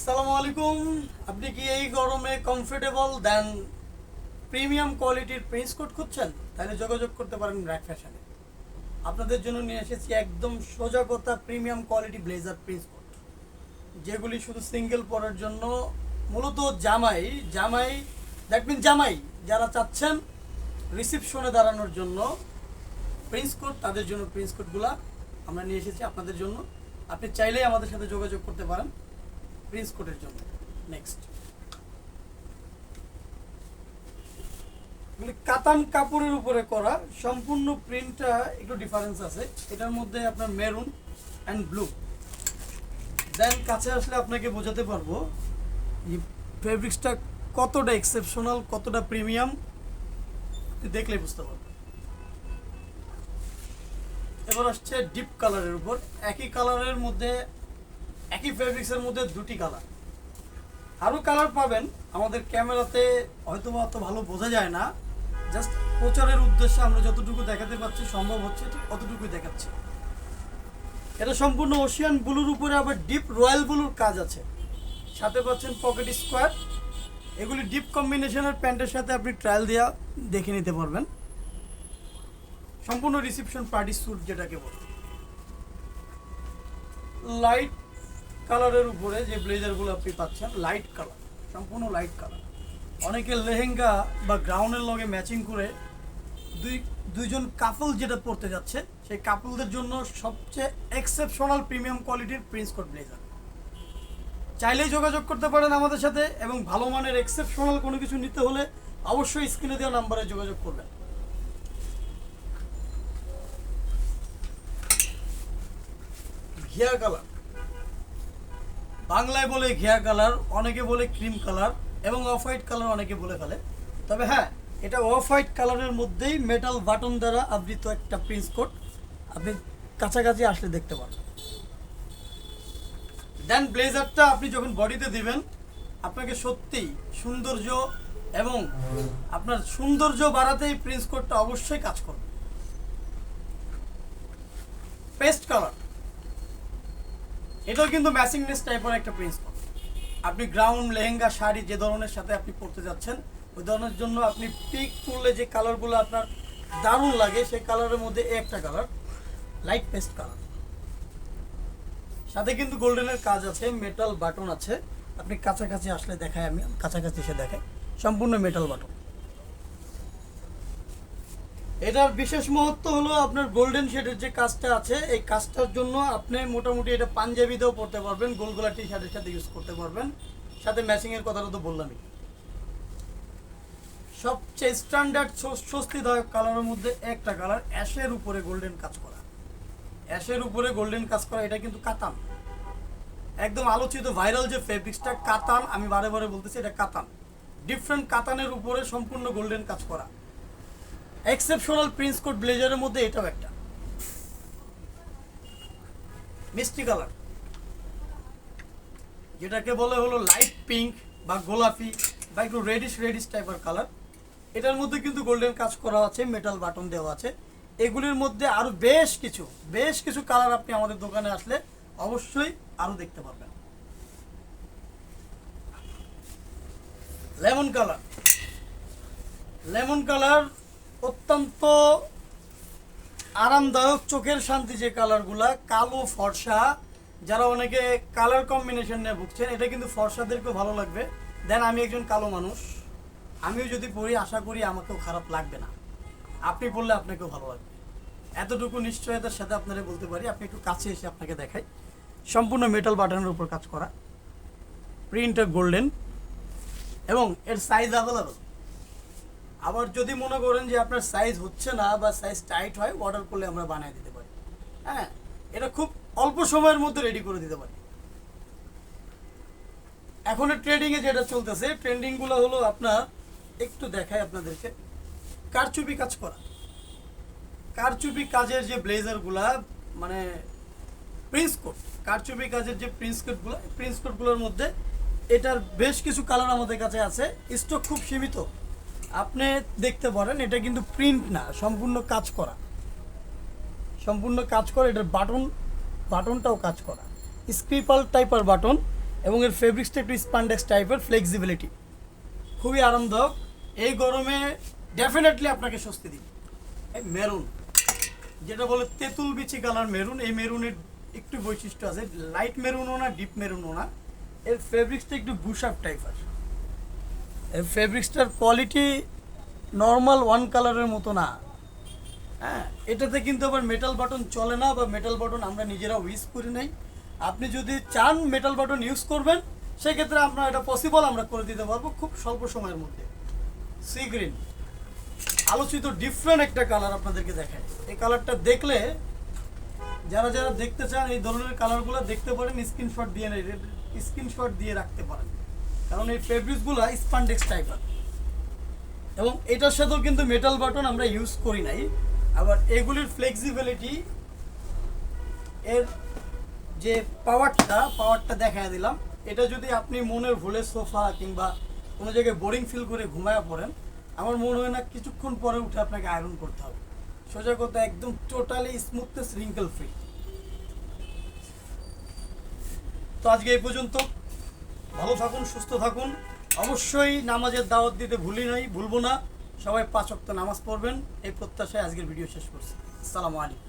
আসসালামু আলাইকুম। আপনি কি এই গরমে কমফোর্টেবল দেন প্রিমিয়াম কোয়ালিটির প্রিন্স কোট খুঁজছেন? তাহলে যোগাযোগ করতে পারেন র্যাক ফ্যাশনে। আপনাদের জন্য নিয়ে এসেছি একদম সোজা কথা premium quality blazer prince coat, যেগুলি শুধু সিঙ্গেল পরার জন্য, মূলত জামাই জামাই দ্যাট মিন জামাই যারা চাচ্ছেন রিসেপশনে দাঁড়ানোর জন্য প্রিন্স কোট, তাদের জন্য প্রিন্স কোটগুলা আমরা নিয়ে এসেছি আপনাদের জন্য। আপনি চাইলেই আমাদের সাথে যোগাযোগ করতে পারেন প্রিন্স কোটের জন্য। নেক্সট, মানে কাতান কাপড়ের উপরে করা, সম্পূর্ণ প্রিন্টটা একটু ডিফারেন্স আছে। এটার মধ্যে আপনার মেরুন অ্যান্ড ব্লু। দেন কাছে আসলে আপনাকে বোঝাতে পারবো এই ফেব্রিক্সটা কতটা এক্সেপশনাল, কতটা প্রিমিয়াম, দেখলেই বুঝতে পারবেন। এবার আসছে ডিপ কালারের উপর, একই কালারের মধ্যে একই ফেব্রিক্সের মধ্যে দুটি কালার। আরও কালার পাবেন, আমাদের ক্যামেরাতে হয়তো অত ভালো বোঝা যায় না, জাস্ট প্রচারের উদ্দেশ্যে আমরা যতটুকু দেখাতে পারছি সম্ভব হচ্ছে ঠিক অতটুকুই দেখাচ্ছি। এটা সম্পূর্ণ ওশিয়ান ব্লুর উপরে আবার ডিপ রয়্যাল ব্লুর কাজ আছে, সাথে পাচ্ছেন পকেট স্কোয়ার। এগুলি ডিপ কম্বিনেশনের প্যান্টের সাথে আপনি ট্রায়াল দেওয়া দেখে নিতে পারবেন। সম্পূর্ণ রিসেপশন পার্টি স্যুট যেটাকে বলে। লাইট কালারের উপরে যে ব্লেজারগুলো আপনি পাচ্ছেন লাইট কালার, সম্পূর্ণ লাইট কালার। অনেকে লেহেঙ্গা বা গ্রাউন্ডের লগে ম্যাচিং করে দুইজন কাপল যেটা পরতে যাচ্ছে, সেই কাপলদের জন্য সবচেয়ে এক্সেপশনাল প্রিমিয়াম কোয়ালিটির প্রিন্স কোট ব্লেজার। চাইলেই যোগাযোগ করতে পারেন আমাদের সাথে, এবং ভালো মানের এক্সেপশনাল কোনো কিছু নিতে হলে অবশ্যই স্ক্রিনে দেওয়া নাম্বারে যোগাযোগ করবেন। ঘিয়া কালার, বাংলায় বলে ঘিয়া কালার, অনেকে বলে ক্রিম কালার, এবং অফ হোয়াইট কালার অনেকে বলে ফেলে। তবে হ্যাঁ, এটা অফ হোয়াইট কালারের মধ্যেই মেটাল বাটন দ্বারা আবৃত একটা প্রিন্স কোট, আপনি কাছাকাছি আসলে দেখতে পারবেন। দেন ব্লেজারটা আপনি যখন বডিতে দিবেন, আপনাকে সত্যিই সৌন্দর্য এবং আপনার সৌন্দর্য বাড়াতেই প্রিন্স কোটটা অবশ্যই কাজ করবে। পেস্ট কালার, এটাও কিন্তু ম্যাচিংনেস টাইপের একটা প্রিন্স কোট। আপনি গ্রাউন্ড লেহেঙ্গা শাড়ি যে ধরনের সাথে আপনি পরতে যাচ্ছেন, ওই ধরনের জন্য আপনি পিক তুললে যে কালারগুলো আপনার দারুণ লাগে, সেই কালারের মধ্যে একটা কালার লাইট পেস্ট কালার। সাথে কিন্তু গোল্ডেনের কাজ আছে, মেটাল বাটন আছে। আপনি কাছাকাছি আসলে দেখায়, আমি কাছাকাছি এসে দেখাই, সম্পূর্ণ মেটাল বাটন। এটার বিশেষ মহত্ব হলো আপনার গোল্ডেন শেডের যে কাজটা আছে, এই কাজটার জন্য আপনি মোটামুটি এটা পাঞ্জাবিতেও পরতে পারবেন, গোলগোলা টি শার্টের সাথে ইউজ করতে পারবেন। সাথে ম্যাচিংয়ের কথাটা তো বললামই। সবচেয়ে স্ট্যান্ডার্ড স্বস্তিদায়ক কালারের মধ্যে একটা কালার, অ্যাশের উপরে গোল্ডেন কাজ করা। অ্যাশের উপরে গোল্ডেন কাজ করা, এটা কিন্তু কাতান, একদম আলোচিত ভাইরাল যে ফেব্রিক্সটা কাতান, আমি বারে বারে বলতেছি এটা কাতান। ডিফারেন্ট কাতানের উপরে সম্পূর্ণ গোল্ডেন কাজ করা এক্সেপশনাল প্রিন্স কোট ব্লেজারের মধ্যে এটাও একটা। মিষ্টি কালার, যেটাকে বলে হলো লাইট পিঙ্ক বা গোলাপি বা একটু রেডিশ টাইপের কালার। এটার মধ্যে কিন্তু গোল্ডেন কাজ করা আছে, মেটাল বাটন দেওয়া আছে। এগুলির মধ্যে আরো বেশ কিছু কালার আপনি আমাদের দোকানে আসলে অবশ্যই আরো দেখতে পারবেন। লেমন কালার, লেমন কালার অত্যন্ত আরামদায়ক, চোখের শান্তি যে কালারগুলা, কালো ফর্সা, যারা অনেকে কালার কম্বিনেশন নিয়ে ভুগছেন, এটা কিন্তু ফর্সাদেরকেও ভালো লাগবে। দেন আমি একজন কালো মানুষ, আমিও যদি পড়ি আশা করি আমাকেও খারাপ লাগবে না, আপনি পড়লে আপনাকেও ভালো লাগবে, এতটুকু নিশ্চয়তার সাথে আপনারা বলতে পারি। আপনি একটু কাছে এসে আপনাকে দেখাই, সম্পূর্ণ মেটাল বাটনের উপর কাজ করা, প্রিন্টটা গোল্ডেন, এবং এর সাইজ অ্যাভেলেবল। আবার যদি মনে করেন যে আপনার সাইজ হচ্ছে না বা সাইজ টাইট হয়, অর্ডার করলে আমরা বানিয়ে দিতে পারি। হ্যাঁ, এটা খুব অল্প সময়ের মধ্যে রেডি করে দিতে পারি। এখন ট্রেন্ডিংয়ে যেটা চলতেছে, ট্রেন্ডিংগুলো হলো আপনার, একটু দেখাই আপনাদেরকে, কারচুপি কাজ করা, কারচুপি কাজের যে ব্লেজারগুলা, মানে প্রিন্স কোট, কারচুপি কাজের যে প্রিন্স কোটগুলোর মধ্যে এটার বেশ কিছু কালার আমাদের কাছে আছে, স্টক খুব সীমিত, আপনি দেখতে পারেন। এটা কিন্তু প্রিন্ট না, সম্পূর্ণ কাজ করা, এটার বাটনটাও কাজ করা, স্ক্রিপাল টাইপের বাটন, এবং এর ফেব্রিক্সটা একটু স্পান্ডেক্স টাইপের, ফ্লেক্সিবিলিটি খুবই আরামদায়ক। এই গরমে ডেফিনেটলি আপনাকে স্বস্তি দিবে। এই মেরুন, যেটা বলে তেঁতুল বিচি কালার মেরুন, এই মেরুনের একটু বৈশিষ্ট্য আছে, লাইট মেরুনও না ডিপ মেরুনও না, এর ফেব্রিক্সটা একটু বুশাপ টাইপের। এর ফেব্রিক্সটার কোয়ালিটি নর্মাল ওয়ান কালারের মতো না। হ্যাঁ, এটাতে কিন্তু আবার মেটাল বাটন চলে না, বা মেটাল বাটন আমরা নিজেরা ইউজ করি নাই। আপনি যদি চান মেটাল বাটন ইউজ করবেন, সেক্ষেত্রে আপনার এটা পসিবল, আমরা করে দিতে পারবো খুব স্বল্প সময়ের মধ্যে। সি গ্রিন, আলোচিত ডিফারেন্ট একটা কালার আপনাদেরকে দেখায়। এই কালারটা দেখলে যারা যারা দেখতে চান এই ধরনের কালারগুলো দেখতে পারেন, স্ক্রিনশট দিয়ে রাখতে পারেন, কারণ এই ফেব্রিক্সগুলো স্পান্ডেক্স টাইপের। এবং এটার সাথেও কিন্তু মেটাল বাটন আমরা ইউজ করি নাই। আবার এগুলির ফ্লেক্সিবিলিটি, এর যে পাওয়ারটা দেখায় দিলাম। এটা যদি আপনি মনের ভুলে সোফা কিংবা কোনো জায়গায় বোরিং ফিল করে ঘুমায়া পড়েন, আমার মনে হয় না কিছুক্ষণ পরে উঠে আপনাকে আয়রন করতে হবে। সোজা কথা, একদম টোটালি স্মুথনেস, রিঙ্কেল ফ্রি। তো আজকে এই পর্যন্ত। ভালো থাকুন, সুস্থ থাকুন। অবশ্যই নামাজের দাওয়াত দিতে ভুলবো না। সবাই 5 ওয়াক্ত নামাজ পড়বেন, এই প্রত্যাশায় আজকের ভিডিও শেষ করছি। আসসালামু আলাইকুম।